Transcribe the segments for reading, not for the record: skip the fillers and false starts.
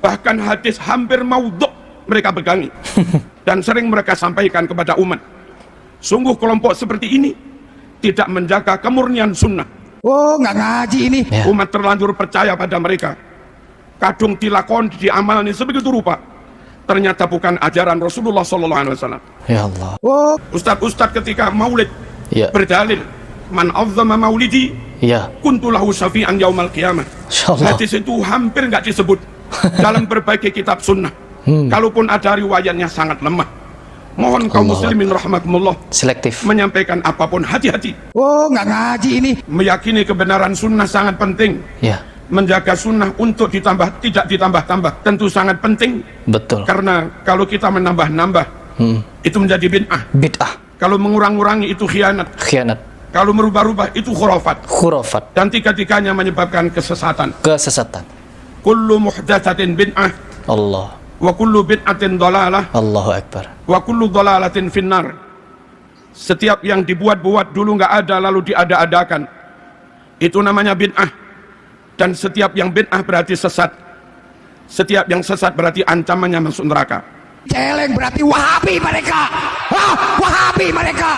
Bahkan hadis hampir maudhu' mereka pegangi dan sering mereka sampaikan kepada umat. Sungguh kelompok seperti ini tidak menjaga kemurnian sunnah. Oh, nggak ngaji ini. Umat terlanjur percaya pada mereka. Kadung dilakon, diamalni sebegitu rupa. Ternyata bukan ajaran Rasulullah SAW. Ya Allah. Oh, Ustadz ketika maulid berdalil, man azzama maulidi kuntu lahu syafi'an yaumal qiyamah. Hadis itu hampir nggak disebut dalam berbagai kitab sunnah. Kalaupun ada riwayatnya sangat lemah. Mohon kaum muslimin rahimakumullah selektif menyampaikan apapun hati-hati. oh, nggak ngaji ini. Meyakini kebenaran sunnah sangat penting. Menjaga sunnah untuk ditambah, tidak ditambah-tambah tentu sangat penting. Betul. Karena kalau kita menambah-nambah itu menjadi bid'ah. Kalau mengurang-urangi itu khianat. Kalau merubah-rubah itu khurafat. Dan tiga-tiganya menyebabkan kesesatan. Kullu muhdatsatin bid'ah. Allah. Wa kullu bid'atin dhalalah. Allahu Akbar. Wa kullu dhalalatin finnar. Setiap yang dibuat-buat dulu nggak ada lalu diada-adakan, itu namanya bid'ah. Dan setiap yang bid'ah berarti sesat. Setiap yang sesat berarti ancamannya masuk neraka. Celeng berarti Wahabi mereka. Wahabi mereka.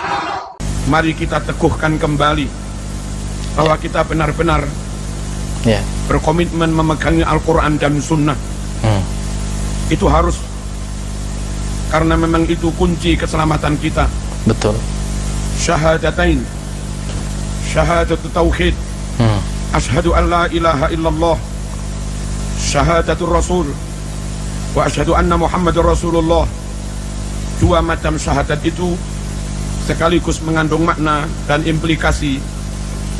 Mari kita teguhkan kembali bahwa kita benar-benar berkomitmen memegangi Al-Quran dan Sunnah. Itu harus, karena memang itu kunci keselamatan kita. Betul. Syahadatain, syahadatu tauhid, asyhadu an la ilaha illallah, syahadatul rasul, wa asyhadu anna muhammadur rasulullah. Dua macam syahadat itu sekaligus mengandung makna dan implikasi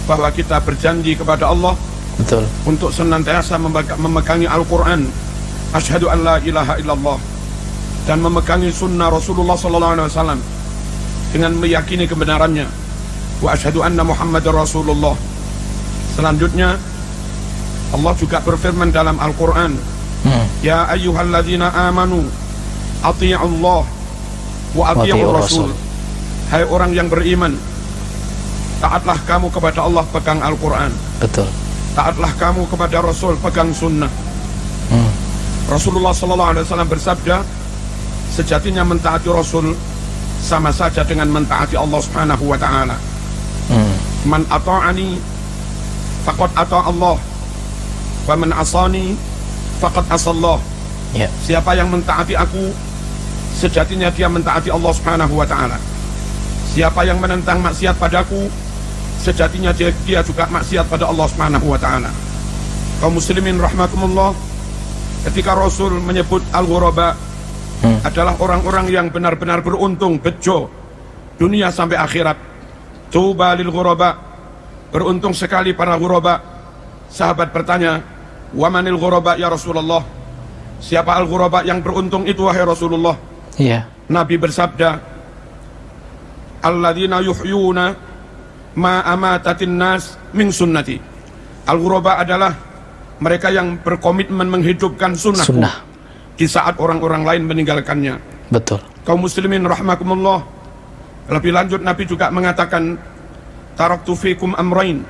bahwa kita berjanji kepada Allah untuk senantiasa memegangi Al-Quran, asyhadu an la ilaha illallah, dan memegangi sunnah Rasulullah SAW dengan meyakini kebenarannya, wa asyhadu anna muhammadar rasulullah. Selanjutnya Allah juga berfirman dalam Al-Quran, ya ayyuhalladzina amanu ati'ullah wa ati'ur rasul. Hai orang yang beriman, taatlah kamu kepada Allah, pegang Al-Quran. Betul. Taatlah kamu kepada Rasul, pegang sunnah. Rasulullah SAW bersabda, sejatinya mentaati Rasul sama saja dengan mentaati Allah Subhanahu wa Ta'ala. Man ata'ani faqad ata' Allah, wa man asani faqad asallah. Siapa yang mentaati aku, sejatinya dia mentaati Allah Subhanahu wa Ta'ala. Siapa yang menentang maksiat padaku, sejatinya dia juga maksiat pada Allah Subhanahu wa Ta'ala. Kaum muslimin rahimakumullah, ketika Rasul menyebut al-ghuraba adalah orang-orang yang benar-benar beruntung, bejo dunia sampai akhirat. Tuba lil ghuraba, beruntung sekali para ghuraba. Sahabat bertanya, wa manil ghuraba ya Rasulullah? Siapa al-ghuraba yang beruntung itu wahai Rasulullah? Nabi bersabda, alladzina yuhyuna ma amatatin nas min sunnati. Al-ghuraba adalah mereka yang berkomitmen menghidupkan sunnahku di saat orang-orang lain meninggalkannya. Betul. Kaum muslimin rahimakumullah, lebih lanjut Nabi juga mengatakan, taraktu fikum amrain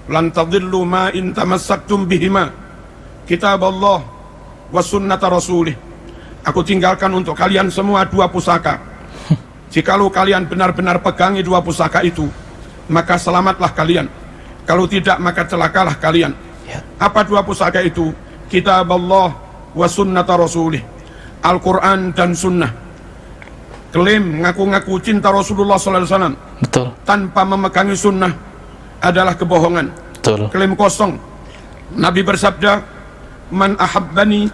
lan tadillu ma in tamassaktum bihima, kitab Allah wa sunnata rasulih. Aku tinggalkan untuk kalian semua dua pusaka. Jikalau kalian benar-benar pegangi dua pusaka itu, maka selamatlah kalian. Kalau tidak, maka celakalah kalian. Apa dua pusaka itu? Kitab Allah wa sunnata rasulih. Al-Quran dan sunnah. Klaim ngaku-ngaku cinta Rasulullah SAW tanpa memegangi sunnah adalah kebohongan. Klaim kosong. Nabi bersabda, man ahabbani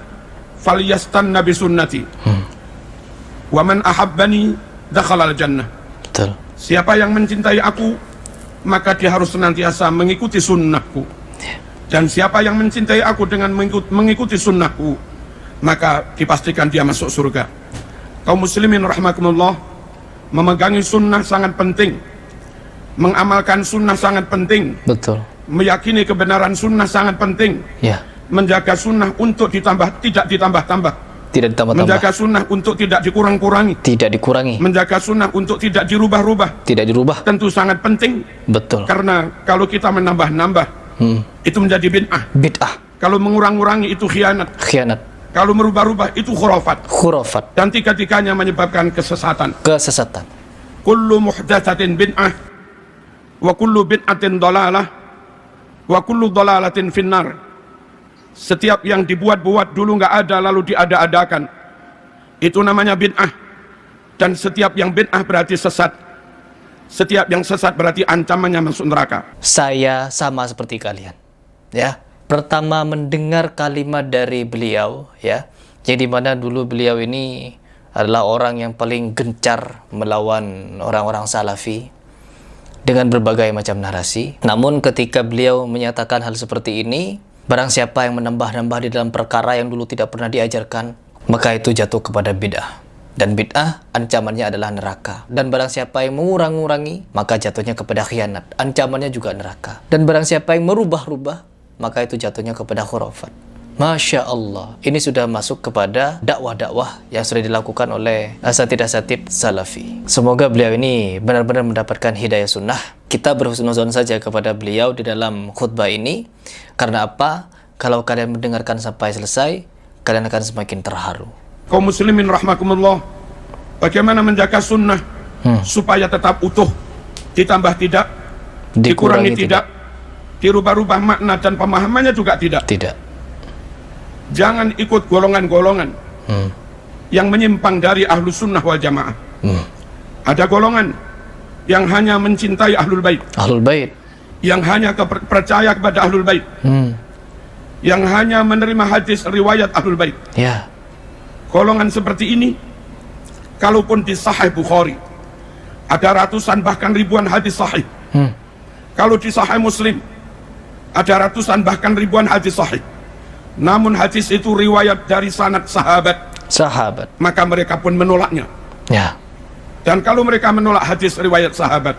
falyastanna bi sunnati, wa man ahabbani dakhalal jannah. Siapa yang mencintai aku, maka dia harus senantiasa mengikuti sunnahku. Dan siapa yang mencintai aku dengan mengikuti sunnahku, maka dipastikan dia masuk surga. Kaum muslimin rahimakumullah, memegangi sunnah sangat penting, mengamalkan sunnah sangat penting. Meyakini kebenaran sunnah sangat penting. Menjaga sunnah untuk tidak ditambah-tambah. Menjaga sunnah untuk tidak dikurang-kurangi. Menjaga sunnah untuk tidak dirubah-rubah. Tentu sangat penting. Karena kalau kita menambah-nambah, itu menjadi bid'ah. Kalau mengurang-urangi itu khianat. Kalau merubah-rubah itu khurafat. Khurafat. Dan tiga-tiganya menyebabkan kesesatan. Kesesatan. Kullu muhdatsatin bid'ah wa kullu bid'atin dhalalah wa kullu dhalalatin finnar. Setiap yang dibuat-buat dulu nggak ada lalu diada-adakan, itu namanya bid'ah. Dan setiap yang bid'ah berarti sesat. Setiap yang sesat berarti ancamannya masuk neraka. Saya sama seperti kalian, ya. Pertama mendengar kalimat dari beliau, ya, yang dimana dulu beliau ini adalah orang yang paling gencar melawan orang-orang salafi dengan berbagai macam narasi. Namun ketika beliau menyatakan hal seperti ini, barang siapa yang menambah-nambah di dalam perkara yang dulu tidak pernah diajarkan, maka itu jatuh kepada bid'ah. Dan bid'ah ancamannya adalah neraka. Dan barang siapa yang mengurang-urangi, maka jatuhnya kepada khianat, ancamannya juga neraka. Dan barang siapa yang merubah-rubah, maka itu jatuhnya kepada khurafat. Masya Allah, ini sudah masuk kepada dakwah-dakwah yang sudah dilakukan oleh asatidz-asatidz salafi. Semoga beliau ini benar-benar mendapatkan hidayah sunnah. Kita berhusnuzon saja kepada beliau di dalam khutbah ini. Karena apa? Kalau kalian mendengarkan sampai selesai, kalian akan semakin terharu. Kaum muslimin rahimakumullah, bagaimana menjaga sunnah supaya tetap utuh, ditambah tidak, dikurangi tidak, dirubah-rubah makna dan pemahamannya juga tidak. Jangan ikut golongan-golongan yang menyimpang dari ahlu sunnah wal jamaah. Ada golongan yang hanya mencintai ahlul bait, yang hanya percaya kepada ahlul bait, yang hanya menerima hadis riwayat ahlul bait. Ya. Golongan seperti ini, kalaupun di Sahih Bukhari ada ratusan bahkan ribuan hadis sahih. Kalau di Sahih Muslim ada ratusan bahkan ribuan hadis sahih, namun hadis itu riwayat dari sanad sahabat, maka mereka pun menolaknya. Ya. Dan kalau mereka menolak hadis riwayat sahabat,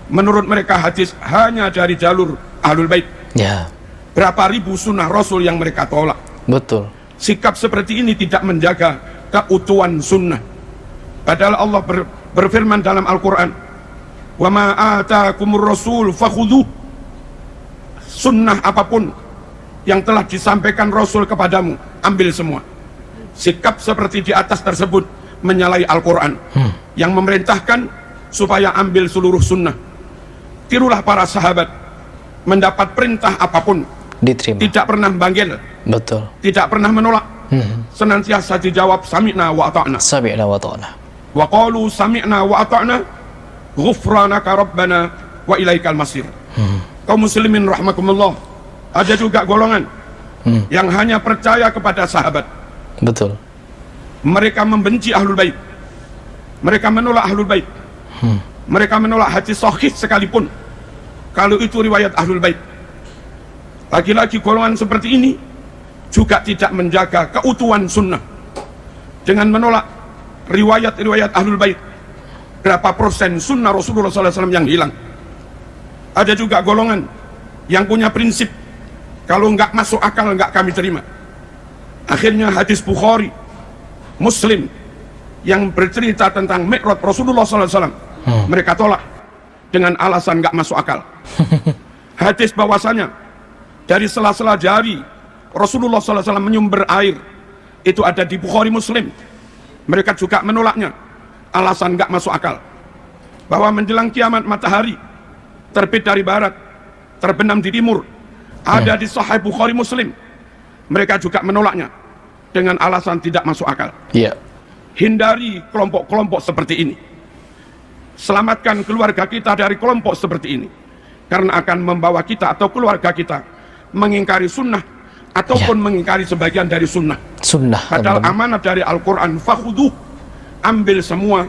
menurut mereka hadis hanya dari jalur ahlul bait. Ya. Berapa ribu sunnah Rasul yang mereka tolak. Betul. Sikap seperti ini tidak menjaga keutuhan sunnah. Padahal Allah berfirman dalam Al-Quran, wa ma atakumur rasul fakhudhuh. Sunnah apapun yang telah disampaikan Rasul kepadamu, ambil semua. Sikap seperti di atas tersebut menyalahi Al-Quran yang memerintahkan supaya ambil seluruh sunnah. Tirulah para sahabat, mendapat perintah apapun diterima, tidak pernah banggil, betul, tidak pernah menolak, senantiasa dijawab sami'na wa ata'na. Wa qalu sami'na wa ata'na ghufranaka rabbana wa ilaikal masir. Kaum muslimin rahimakumullah, ada juga golongan yang hanya percaya kepada sahabat. Betul. Mereka membenci ahlul bait, mereka menolak ahlul bait, mereka menolak hadis sahih sekalipun kalau itu riwayat ahlul bait. Lagi-lagi golongan seperti ini juga tidak menjaga keutuhan sunnah dengan menolak riwayat-riwayat ahlul bait. Berapa persen sunnah Rasulullah SAW yang hilang? Ada juga golongan yang punya prinsip, kalau nggak masuk akal nggak kami terima. Akhirnya hadis Bukhari, Muslim yang bercerita tentang Mi'raj Rasulullah SAW, mereka tolak dengan alasan nggak masuk akal. Hadis bahwasanya dari sela-sela jari Rasulullah SAW menyumber air, itu ada di Bukhari Muslim, mereka juga menolaknya, alasan nggak masuk akal. Bahwa menjelang kiamat matahari terbit dari barat, terbenam di timur, ada di Sahih Bukhari Muslim, mereka juga menolaknya dengan alasan tidak masuk akal. Iya. Hindari kelompok-kelompok seperti ini. Selamatkan keluarga kita dari kelompok seperti ini, karena akan membawa kita atau keluarga kita mengingkari sunnah ataupun mengingkari sebagian dari sunnah. Padahal amanat dari Al-Quran, fakhudhuh, ambil semua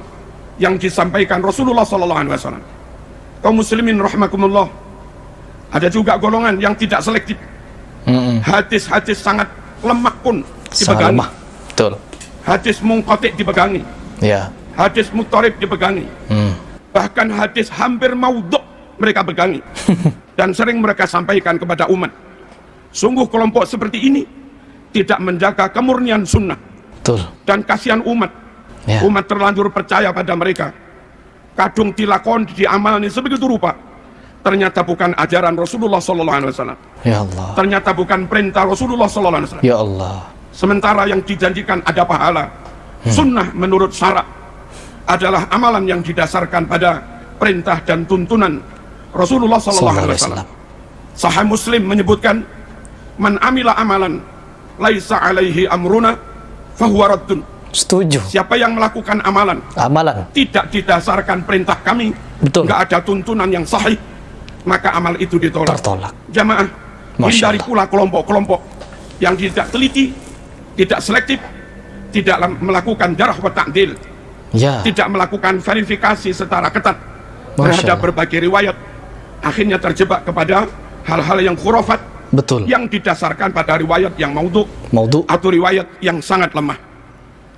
yang disampaikan Rasulullah SAW. Kaum muslimin rahimakumullah, ada juga golongan yang tidak selektif. Hadis-hadis sangat lemah pun dipegangi. Betul. Hadis munqati' dipegangi. Ya. Hadis muttarib dipegangi. Bahkan hadis hampir maudhu' mereka pegangi. Dan sering mereka sampaikan kepada umat. Sungguh kelompok seperti ini tidak menjaga kemurnian sunnah. Betul. Dan kasihan umat. Ya. Umat terlanjur percaya pada mereka. Kadung dilakon, diamalni sebegitu rupa. Ternyata bukan ajaran Rasulullah SAW. Ya Allah. Ternyata bukan perintah Rasulullah SAW. Ya Allah. sementara yang dijanjikan ada pahala. Sunnah menurut syarak adalah amalan yang didasarkan pada perintah dan tuntunan Rasulullah SAW. Sahih Muslim menyebutkan, man amila amalan laisa alaihi amruna fahuwa raddun. Setuju. Siapa yang melakukan amalan tidak didasarkan perintah kami, nggak ada tuntunan yang sahih, maka amal itu ditolak. Tertolak. Jamaah, hindari pula kelompok-kelompok yang tidak teliti, tidak selektif, tidak melakukan jarh wa ta'dil, tidak melakukan verifikasi secara ketat terhadap berbagai riwayat, akhirnya terjebak kepada hal-hal yang khurafat, yang didasarkan pada riwayat yang maudhu atau riwayat yang sangat lemah.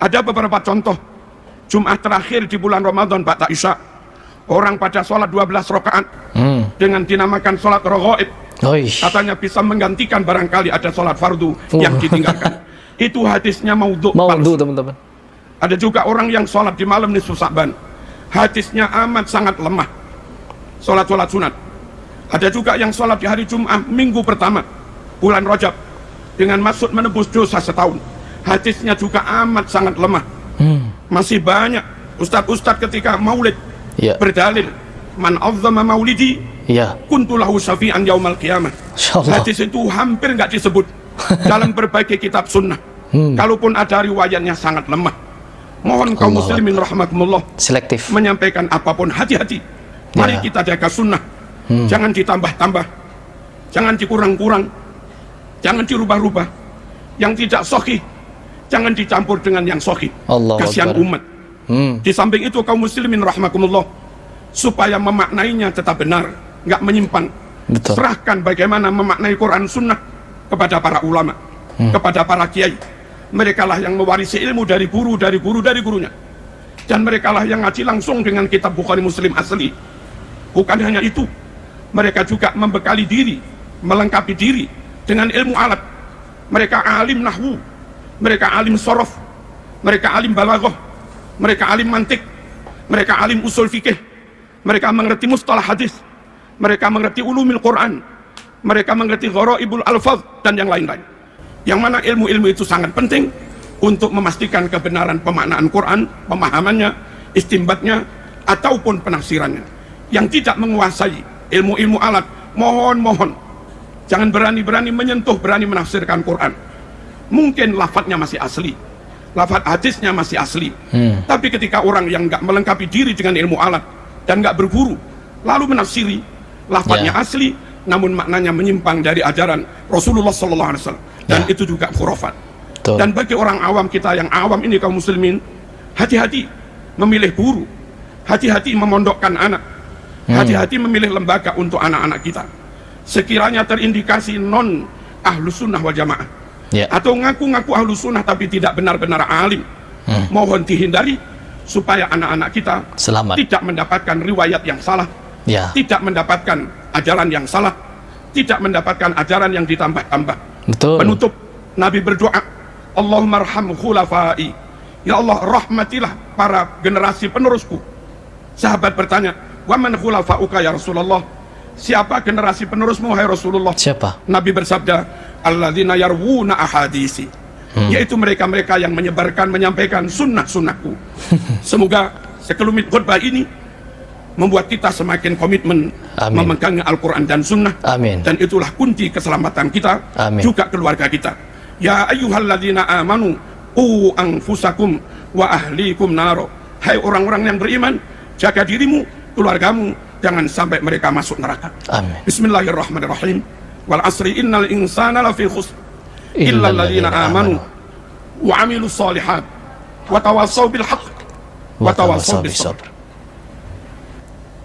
Ada beberapa contoh. Jumat terakhir di bulan Ramadan ba'da Isya, orang pada sholat 12 rakaat dengan dinamakan sholat raghaib. Katanya bisa menggantikan barangkali ada sholat fardu yang ditinggalkan. Itu hadisnya maudhu, teman-teman. Ada juga orang yang sholat di malam nisfu Sa'ban, hadisnya amat sangat lemah. Sholat sunat. Ada juga yang sholat di hari Jumat minggu pertama bulan Rajab dengan maksud menebus dosa setahun, hadisnya juga amat sangat lemah. Masih banyak ustadz-ustadz ketika maulid berdalil, man azzama maulidi kuntu lahu syafi'an yaumal qiyamah. Hadis itu hampir nggak disebut dalam berbagai kitab sunnah. Kalaupun ada riwayatnya sangat lemah. Mohon kaum muslimin rahimakumullah selektif menyampaikan apapun, hati-hati. Mari kita jaga sunnah. Jangan ditambah-tambah, jangan dikurang-kurang, jangan dirubah-rubah. Yang tidak sahih jangan dicampur dengan yang sahih. Kasihan umat. Di samping itu kaum muslimin rahimakumullah, supaya memaknainya tetap benar, nggak menyimpang, serahkan bagaimana memaknai Quran sunnah kepada para ulama, kepada para kiai. Mereka lah yang mewarisi ilmu dari gurunya, dan mereka lah yang ngaji langsung dengan kitab Bukhari Muslim asli. Bukan hanya itu, mereka juga membekali diri, melengkapi diri dengan ilmu alat. Mereka alim nahwu, mereka alim sorof, mereka alim balaghah, mereka alim mantik, mereka alim usul fikih, mereka mengerti mustalah hadis, mereka mengerti ulumil Quran, mereka mengerti gharaibul alfaz dan yang lain-lain. Yang mana ilmu-ilmu itu sangat penting untuk memastikan kebenaran pemaknaan Quran, pemahamannya, istimbatnya, ataupun penafsirannya. Yang tidak menguasai ilmu-ilmu alat, mohon jangan berani-berani menyentuh, berani menafsirkan Quran. Mungkin lafadznya masih asli, lafadz hadisnya masih asli, tapi ketika orang yang nggak melengkapi diri dengan ilmu alat dan nggak berguru, lalu menafsiri, lafadznya asli namun maknanya menyimpang dari ajaran Rasulullah SAW, dan itu juga khurafat. Dan bagi orang awam, kita yang awam ini kaum muslimin, hati-hati memilih guru, hati-hati memondokkan anak, hati-hati memilih lembaga untuk anak-anak kita. Sekiranya terindikasi non ahlus sunnah wal jamaah, atau ngaku-ngaku ahlus sunnah tapi tidak benar-benar alim, mohon dihindari supaya anak-anak kita tidak mendapatkan riwayat yang salah, tidak mendapatkan ajaran yang salah, tidak mendapatkan ajaran yang ditambah-tambah. Penutup, Nabi berdoa, Allahumma arham khulafai, ya Allah rahmatilah para generasi penerusku. Sahabat bertanya, wa man khulafauka ya Rasulullah, siapa generasi penerusmu hai Rasulullah? Siapa? Nabi bersabda, alladzina yarwuna ahadisi, yaitu mereka-mereka yang menyebarkan, menyampaikan sunnah-sunnahku. Semoga sekelumit khutbah ini membuat kita semakin komitmen memegang Al-Quran dan Sunnah. Dan itulah kunci keselamatan kita, juga keluarga kita. Ya ayyuhalladzina amanu qu anfusakum wa ahlikum naro. Hai orang-orang yang beriman, jaga dirimu, keluargamu, jangan sampai mereka masuk neraka. Bismillahirrahmanirrahim. Wal asri innal insana lafi khusr illa alladzina amanu wa amilus solihat wa tawassaw bil haqq wa tawassaw bis sabr.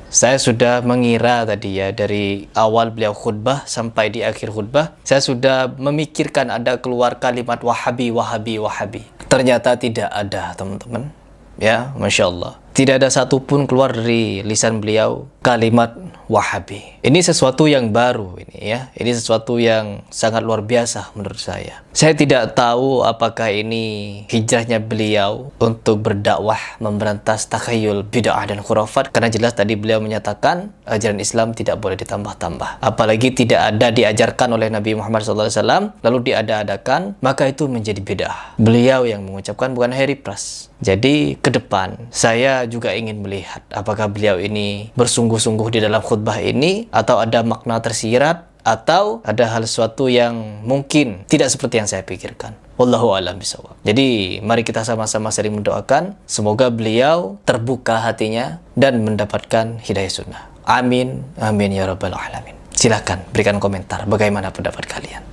Saya sudah mengira tadi ya, dari awal beliau khutbah sampai di akhir khutbah, saya sudah memikirkan ada keluar kalimat wahabi, wahabi, wahabi. Ternyata tidak ada, teman-teman. Ya, Masya Allah. Tidak ada satupun keluar dari lisan beliau kalimat Wahabi. Ini sesuatu yang baru ini ya. Ini sesuatu yang sangat luar biasa menurut saya. Saya tidak tahu apakah ini hijrahnya beliau untuk berdakwah memberantas takhayul, bid'ah dan khurafat, karena jelas tadi beliau menyatakan ajaran Islam tidak boleh ditambah-tambah. Apalagi tidak ada diajarkan oleh Nabi Muhammad SAW lalu diada-adakan, maka itu menjadi bid'ah. Beliau yang mengucapkan, bukan Harry Pras. Jadi ke depan saya juga ingin melihat apakah beliau ini bersungguh-sungguh di dalam khutbah ini, atau ada makna tersirat, atau ada hal sesuatu yang mungkin tidak seperti yang saya pikirkan. Wallahu a'lam bishawab. Jadi mari kita sama-sama sering mendoakan semoga beliau terbuka hatinya dan mendapatkan hidayah sunnah. Amin, amin ya rabbal alamin. Silahkan berikan komentar bagaimana pendapat kalian.